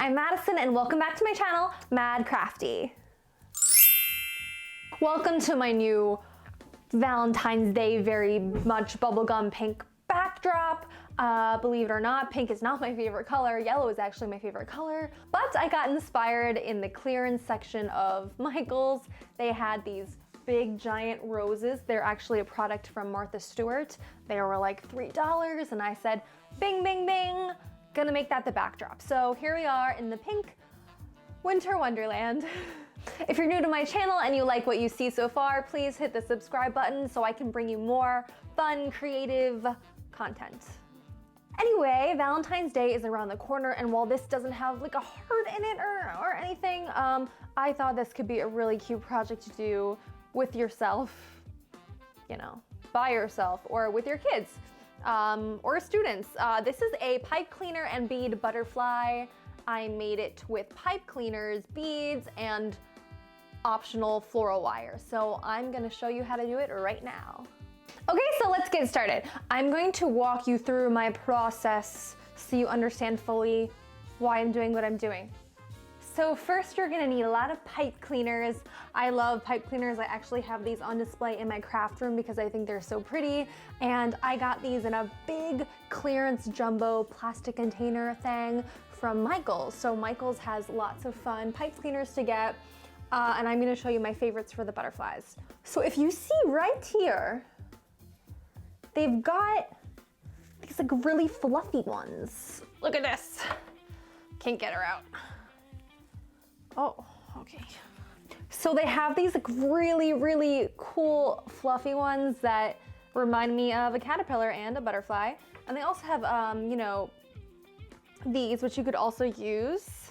I'm Madison and welcome back to my channel, Mad Crafty. Welcome to my new Valentine's Day very much bubblegum pink backdrop. Believe it or not, pink is not my favorite color. Yellow is actually my favorite color, but I got inspired in the clearance section of Michael's. They had these big giant roses. They're actually a product from Martha Stewart. They were like $3 and I said, bing, bing, bing, gonna make that the backdrop. So here we are in the pink winter wonderland. If you're new to my channel and you like what you see so far, please hit the subscribe button so I can bring you more fun, creative content. Anyway, Valentine's Day is around the corner, and while this doesn't have like a heart in it or anything, I thought this could be a really cute project to do with yourself, you know, by yourself, or with your kids, or students. This is a pipe cleaner and bead butterfly. I made it with pipe cleaners, beads, and optional floral wire. So I'm gonna show you how to do it right now. Okay, so let's get started. I'm going to walk you through my process so you understand fully why I'm doing what I'm doing. So first you're gonna need a lot of pipe cleaners. I love pipe cleaners. I actually have these on display in my craft room because I think they're so pretty. And I got these in a big clearance jumbo plastic container thing from Michael's. So Michael's has lots of fun pipe cleaners to get. And I'm gonna show you my favorites for the butterflies. So if you see right here, they've got these like really fluffy ones. Look at this. Can't get her out. Oh, okay. So they have these like really, really cool fluffy ones that remind me of a caterpillar and a butterfly. And they also have, you know, these, which you could also use.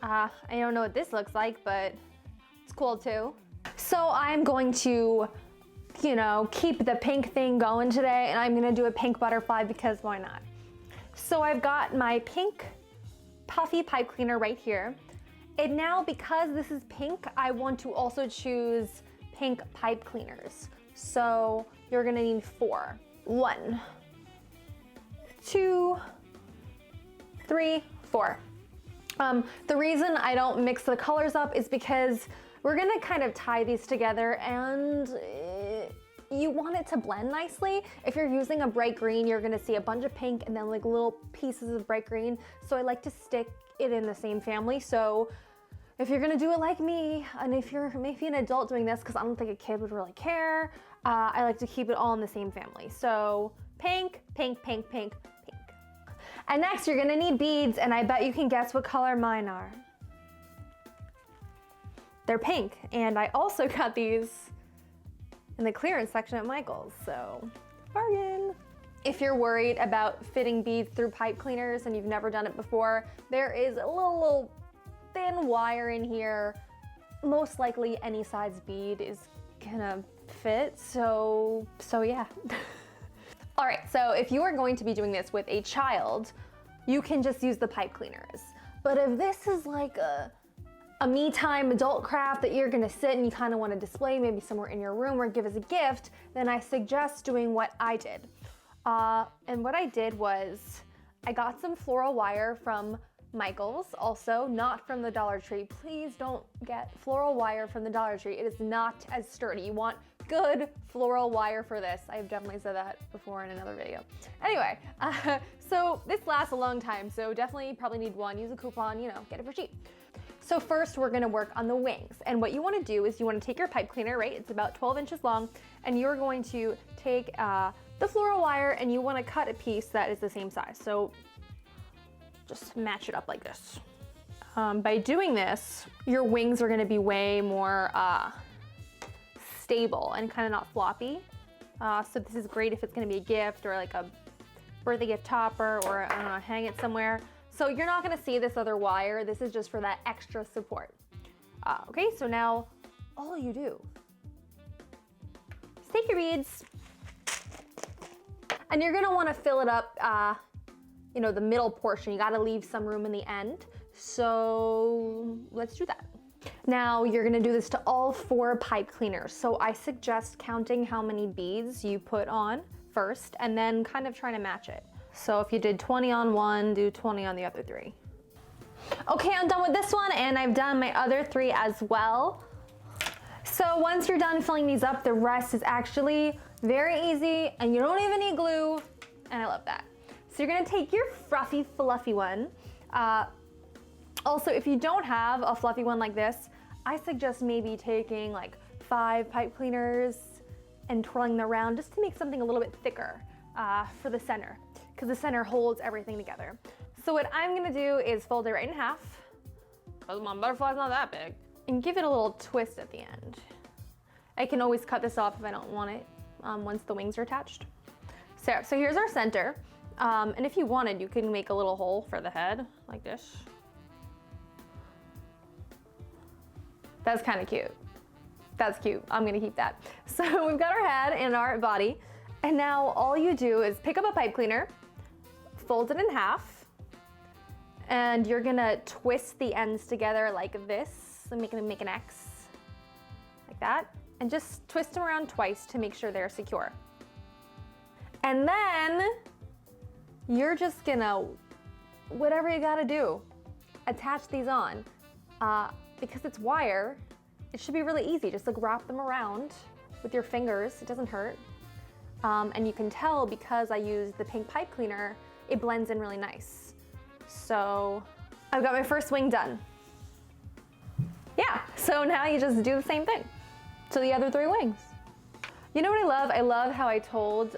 I don't know what this looks like, but it's cool too. So I'm going to, you know, keep the pink thing going today, and I'm gonna do a pink butterfly because why not? So I've got my pink puffy pipe cleaner right here. And now, because this is pink, I want to also choose pink pipe cleaners. So you're gonna need 4. 1, 2, 3, 4. The reason I don't mix the colors up is because we're gonna kind of tie these together, and you want it to blend nicely. If you're using a bright green, you're gonna see a bunch of pink and then like little pieces of bright green. So I like to stick it in the same family. So if you're gonna do it like me, and if you're maybe an adult doing this, because I don't think a kid would really care, I like to keep it all in the same family. So pink, pink, pink, pink, pink. And next you're gonna need beads, and I bet you can guess what color mine are. They're pink, and I also got these in the clearance section at Michael's, so bargain. If you're worried about fitting beads through pipe cleaners and you've never done it before, there is a little thin wire in here. Most likely any size bead is gonna fit, so yeah. All right, so if you are going to be doing this with a child, you can just use the pipe cleaners. But if this is like a me time adult craft that you're gonna sit and you kind of want to display maybe somewhere in your room or give as a gift, then I suggest doing what I did. And what I did was I got some floral wire from Michael's, also not from the Dollar Tree. Please don't get floral wire from the Dollar Tree. It is not as sturdy. You want good floral wire for this. I've definitely said that before in another video. Anyway, so this lasts a long time, so definitely probably need one. Use a coupon, you know, get it for cheap. So first we're gonna work on the wings. And what you wanna do is you wanna take your pipe cleaner, right? It's about 12 inches long, and you're going to take the floral wire and you wanna cut a piece that is the same size. So just match it up like this. By doing this, your wings are gonna be way more stable and kind of not floppy. So this is great if it's gonna be a gift or like a birthday gift topper, or I don't know, hang it somewhere. So you're not gonna see this other wire. This is just for that extra support. Okay, so now all you do is take your beads and you're gonna wanna fill it up, you know, the middle portion. You gotta leave some room in the end. So let's do that. Now you're gonna do this to all 4 pipe cleaners. So I suggest counting how many beads you put on first and then kind of trying to match it. So if you did 20 on one, do 20 on the other 3. Okay, I'm done with this one and I've done my other 3 as well. So once you're done filling these up, the rest is actually very easy and you don't even need glue, and I love that. So you're gonna take your fluffy one. Also, if you don't have a fluffy one like this, I suggest maybe taking like 5 pipe cleaners and twirling them around just to make something a little bit thicker for the center, because the center holds everything together. So what I'm gonna do is fold it right in half, because my butterfly's not that big, and give it a little twist at the end. I can always cut this off if I don't want it once the wings are attached. So here's our center. And if you wanted, you can make a little hole for the head like this. That's kind of cute. That's cute. I'm gonna keep that. So we've got our head and our body. And now all you do is pick up a pipe cleaner, fold it in half, and you're gonna twist the ends together like this, and make an X, like that. And just twist them around twice to make sure they're secure. And then you're just gonna, whatever you gotta do, attach these on. Because it's wire, it should be really easy. Just like wrap them around with your fingers, it doesn't hurt. And you can tell because I used the pink pipe cleaner, it blends in really nice. So I've got my first wing done. Yeah, so now you just do the same thing to the other 3 wings. You know what I love? I love how I told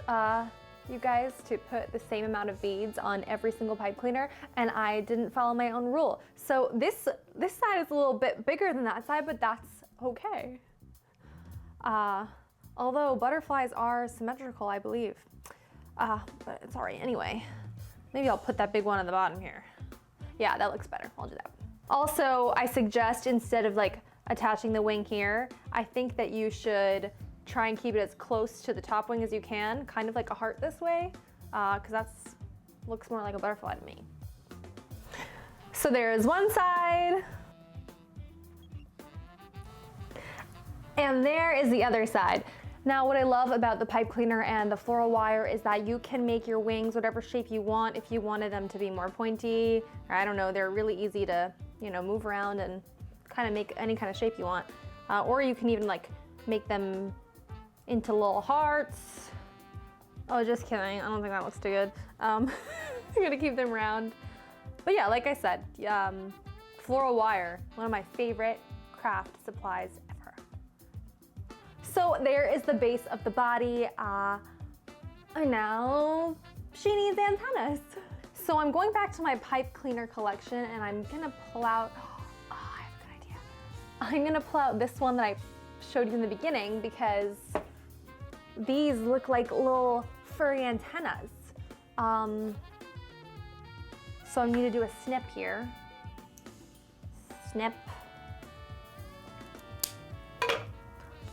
you guys to put the same amount of beads on every single pipe cleaner, and I didn't follow my own rule. So this side is a little bit bigger than that side, but that's okay. Although butterflies are symmetrical, I believe. But it's all right anyway. Maybe I'll put that big one on the bottom here. Yeah, that looks better. I'll do that. Also, I suggest instead of like attaching the wing here, I think that you should try and keep it as close to the top wing as you can, kind of like a heart this way, because that's looks more like a butterfly to me. So there's one side, and there is the other side. Now what I love about the pipe cleaner and the floral wire is that you can make your wings whatever shape you want. If you wanted them to be more pointy, or I don't know, they're really easy to, you know, move around and kind of make any kind of shape you want. Or you can even like make them into little hearts. Oh, just kidding. I don't think that looks too good. I'm gonna keep them round. But yeah, like I said, floral wire, one of my favorite craft supplies ever. So there is the base of the body. And now she needs antennas. So I'm going back to my pipe cleaner collection and I'm gonna pull out, I have a good idea. I'm gonna pull out this one that I showed you in the beginning because these look like little furry antennas. So I'm gonna do a snip here. Snip.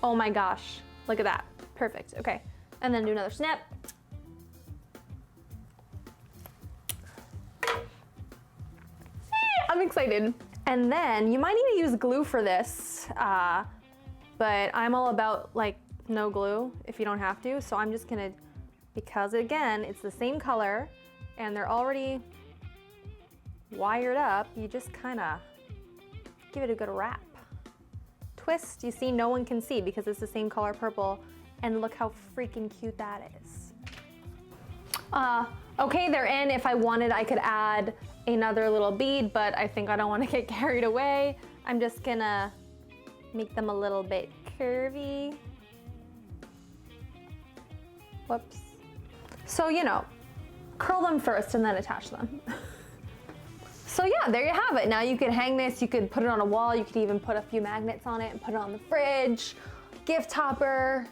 Oh my gosh, look at that. Perfect, okay. And then do another snip. I'm excited. And then you might need to use glue for this, but I'm all about like no glue if you don't have to. So I'm just gonna, because again, it's the same color and they're already wired up, you just kind of give it a good wrap. Twist, you see, no one can see because it's the same color purple, and look how freaking cute that is. Okay, they're in. If I wanted, I could add another little bead, but I think I don't want to get carried away. I'm just gonna make them a little bit curvy. Whoops. So, you know, curl them first and then attach them. So yeah, there you have it. Now you could hang this, you could put it on a wall, you could even put a few magnets on it and put it on the fridge, gift topper,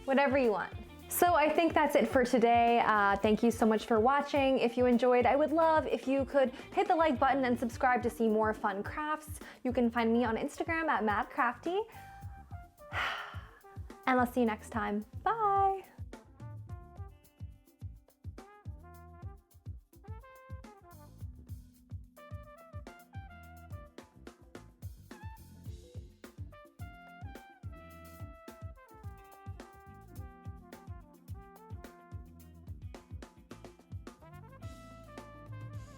whatever you want. So I think that's it for today. Thank you so much for watching. If you enjoyed, I would love if you could hit the like button and subscribe to see more fun crafts. You can find me on Instagram at madcrafty. And I'll see you next time. Bye.